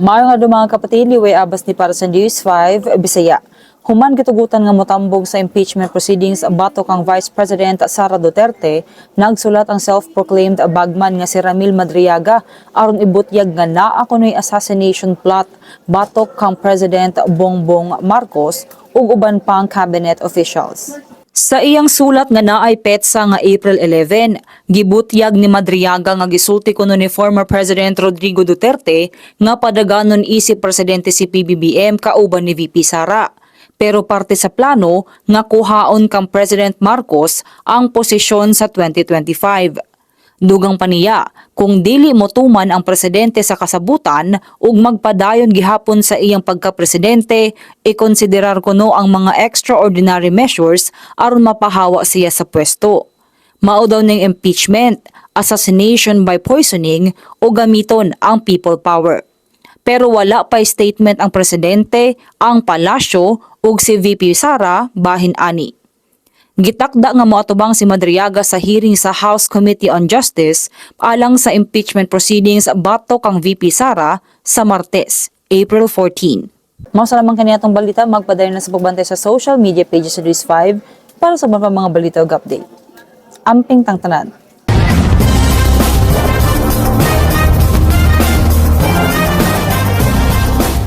Maayong adlaw mga kapatid, liway abas ni para sa News 5 Bisaya. Human gitugutan nga motambog sa impeachment proceedings batok ang Vice President Sara Duterte, nagsulat ang self-proclaimed bagman nga si Ramil Madriaga aron ibutyag nga naa kunoy assassination plot batok kang President Bongbong Marcos ug uban pang cabinet officials. Sa iyang sulat nga naay petsa nga April 11, gibutyag ni Madriaga nga gisulti kuno ni former President Rodrigo Duterte nga padaganon isip presidente si PBBM kauban ni VP Sara. Pero parte sa plano nga kuhaon kang President Marcos ang posisyon sa 2025. Dugang paniya, kung dili motuman ang presidente sa kasabutan ug magpadayon gihapon sa iyang pagkapresidente, ikonsiderar kuno ang mga extraordinary measures aron mapahawa siya sa pwesto. Mao daw ning impeachment, assassination by poisoning o gamiton ang people power. Pero wala pa statement ang presidente, ang palasyo ug si VP Sara bahin ani. Gitakda nga moatubang si Madriaga sa hearing sa House Committee on Justice alang sa impeachment proceedings batok kang VP Sara sa Martes, April 14. Mao sa lamang kaniadtong balita, magpadayon na sa pagbantay sa social media pages sa News 5 para sa mga balita ug update. Amping tangtanan.